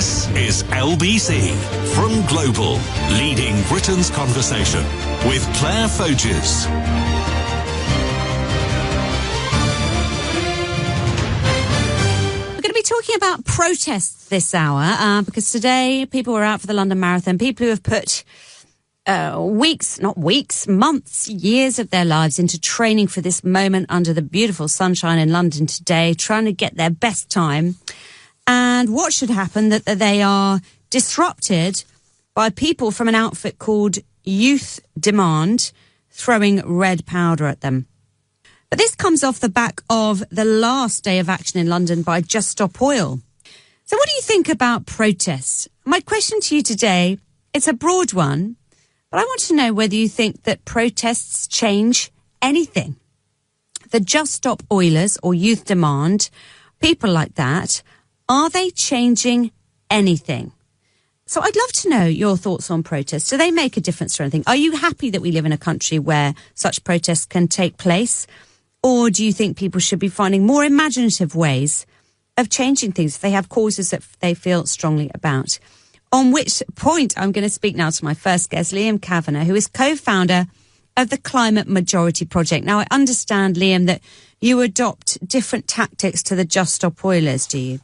This is LBC from Global, leading Britain's conversation with Clare Foges. We're going to be talking about protests this hour because today people were out for the London Marathon, people who have put months, years of their lives into training for this moment under the beautiful sunshine in London today, trying to get their best time. And what should happen that they are disrupted by people from an outfit called Youth Demand throwing red powder at them. But this comes off the back of the last day of action in London by Just Stop Oil. So what do you think about protests? My question to you today, it's a broad one, but I want to know whether you think that protests change anything. The Just Stop Oilers or Youth Demand, people like that, are they changing anything? So I'd love to know your thoughts on protests. Do they make a difference to anything? Are you happy that we live in a country where such protests can take place? Or do you think people should be finding more imaginative ways of changing things if they have causes that they feel strongly about? On which point I'm going to speak now to my first guest, Liam Kavanagh, who is co-founder of the Climate Majority Project. Now, I understand, Liam, that you adopt different tactics to the Just Stop Oilers, do you?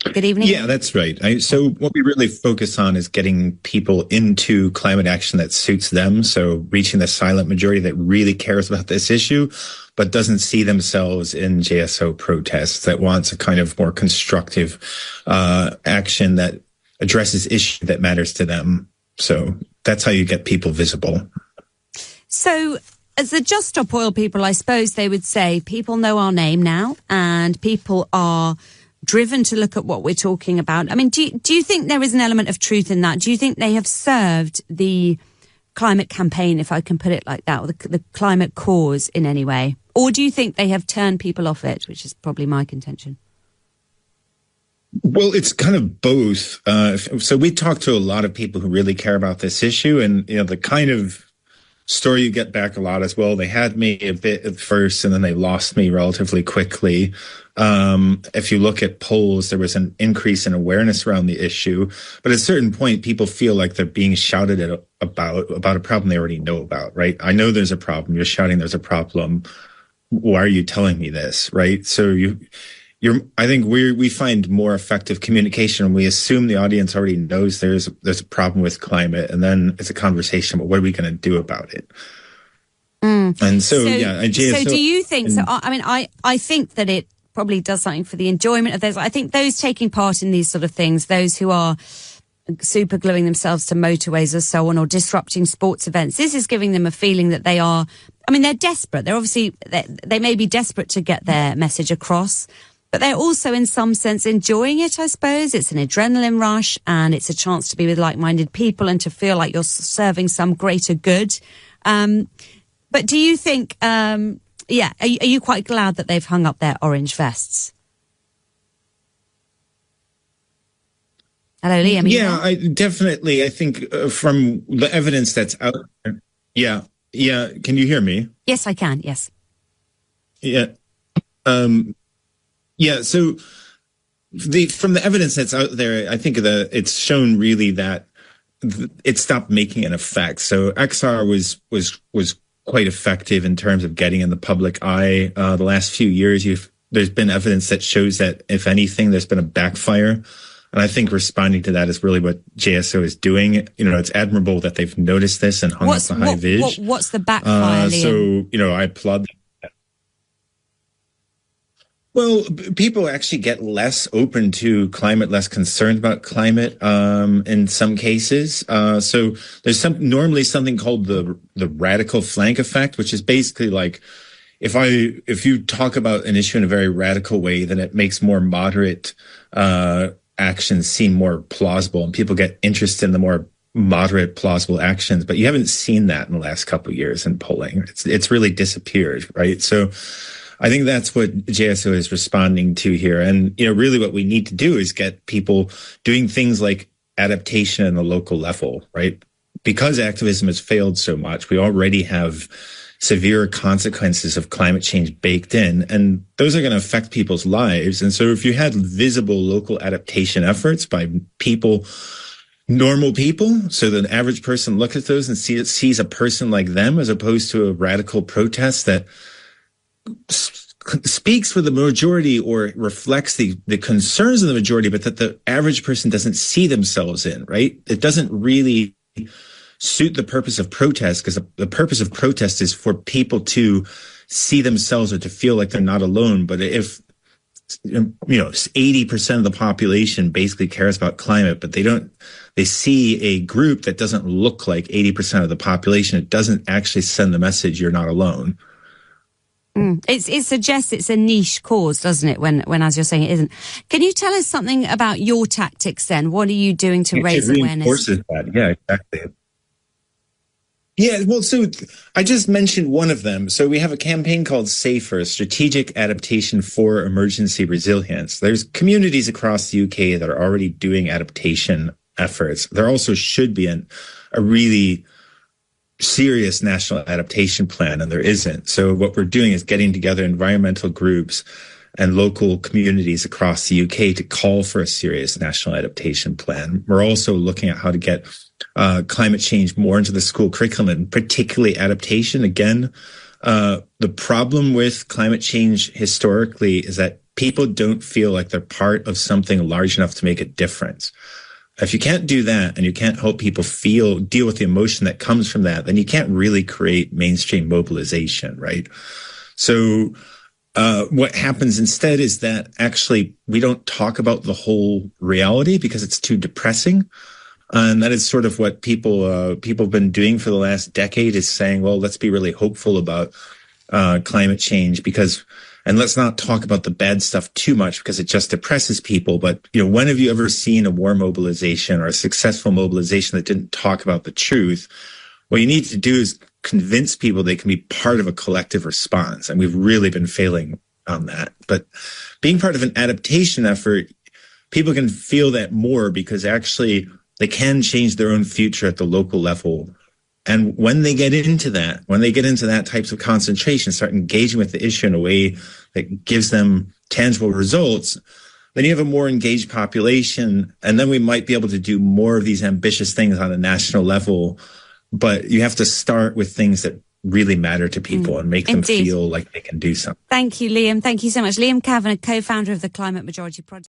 Good evening. Yeah, that's right. So what we really focus on is getting people into climate action that suits them. So reaching the silent majority that really cares about this issue, but doesn't see themselves in JSO protests, that wants a kind of more constructive action that addresses issues that matters to them. So that's how you get people visible. So as the Just Stop Oil people, I suppose they would say people know our name now and people are driven to look at what we're talking about. I mean, do you think there is an element of truth in that? Do you think they have served the climate campaign, if I can put it like that, or the climate cause in any way? Or do you think they have turned people off it, which is probably my contention? Well, it's kind of both. So we talk to a lot of people who really care about this issue, and the kind of story you get back a lot as well. They had me a bit at first, and then they lost me relatively quickly. If you look at polls, there was an increase in awareness around the issue, but at a certain point, people feel like they're being shouted at about a problem they already know about, right? I know there's a problem. You're shouting there's a problem. Why are you telling me this, right? So I think we find more effective communication when we assume the audience already knows there's a problem with climate, and then it's a conversation about what are we going to do about it. And so yeah. So do you think so? I mean, I think that it probably does something for the enjoyment of those. I think those taking part in these sort of things, those who are super gluing themselves to motorways or so on, or disrupting sports events, this is giving them a feeling that they are, I mean, they're desperate. They're obviously, they may be desperate to get their message across, but they're also in some sense enjoying it, I suppose. It's an adrenaline rush and it's a chance to be with like-minded people and to feel like you're serving some greater good. But do you think, are you quite glad that they've hung up their orange vests? Hello, Liam. Yeah, I think from the evidence that's out there. Yeah. Can you hear me? Yes, I can. Yes. Yeah. So from the evidence that's out there, I think it's shown really that it stopped making an effect. So XR was quite effective in terms of getting in the public eye. The last few years, there's been evidence that shows that, if anything, there's been a backfire. And I think responding to that is really what JSO is doing. It's admirable that they've noticed this and hung up the high vis. What's the backfire, Liam? So, I applaud them. Well, people actually get less open to climate, less concerned about climate in some cases. So there's normally something called the radical flank effect, which is basically like, if you talk about an issue in a very radical way, then it makes more moderate actions seem more plausible, and people get interested in the more moderate, plausible actions. But you haven't seen that in the last couple of years in polling. It's really disappeared, right? So I think that's what JSO is responding to here. And, really what we need to do is get people doing things like adaptation in the local level, right? Because activism has failed so much, we already have severe consequences of climate change baked in, and those are going to affect people's lives. And so if you had visible local adaptation efforts by people, normal people, so that an average person looks at those and sees a person like them, as opposed to a radical protest that speaks for the majority or reflects the concerns of the majority, but that the average person doesn't see themselves in, right? It doesn't really suit the purpose of protest, because the purpose of protest is for people to see themselves or to feel like they're not alone. But if 80% of the population basically cares about climate, but they see a group that doesn't look like 80% of the population, it doesn't actually send the message you're not alone. It suggests it's a niche cause, doesn't it, when as you're saying, it isn't. Can you tell us something about your tactics then? What are you doing to raise awareness? It reinforces that. Yeah, exactly. Yeah, well, so I just mentioned one of them. So we have a campaign called SAFER, Strategic Adaptation for Emergency Resilience. There's communities across the UK that are already doing adaptation efforts. There also should be a really serious national adaptation plan, and there isn't. So what we're doing is getting together environmental groups and local communities across the UK to call for a serious national adaptation plan. We're also looking at how to get climate change more into the school curriculum, and particularly adaptation. Again, the problem with climate change historically is that people don't feel like they're part of something large enough to make a difference. If you can't do that, and you can't help people deal with the emotion that comes from that, then you can't really create mainstream mobilization, right? So what happens instead is that actually we don't talk about the whole reality because it's too depressing. And that is sort of what people have been doing for the last decade, is saying, well, let's be really hopeful about climate change, and let's not talk about the bad stuff too much because it just depresses people. But, when have you ever seen a war mobilization or a successful mobilization that didn't talk about the truth? What you need to do is convince people they can be part of a collective response. And we've really been failing on that. But being part of an adaptation effort, people can feel that more, because actually they can change their own future at the local level. And when they get into that types of concentration, start engaging with the issue in a way that gives them tangible results, then you have a more engaged population. And then we might be able to do more of these ambitious things on a national level. But you have to start with things that really matter to people and make them feel like they can do something. Thank you, Liam. Thank you so much. Liam Kavanagh, co-founder of the Climate Majority Project.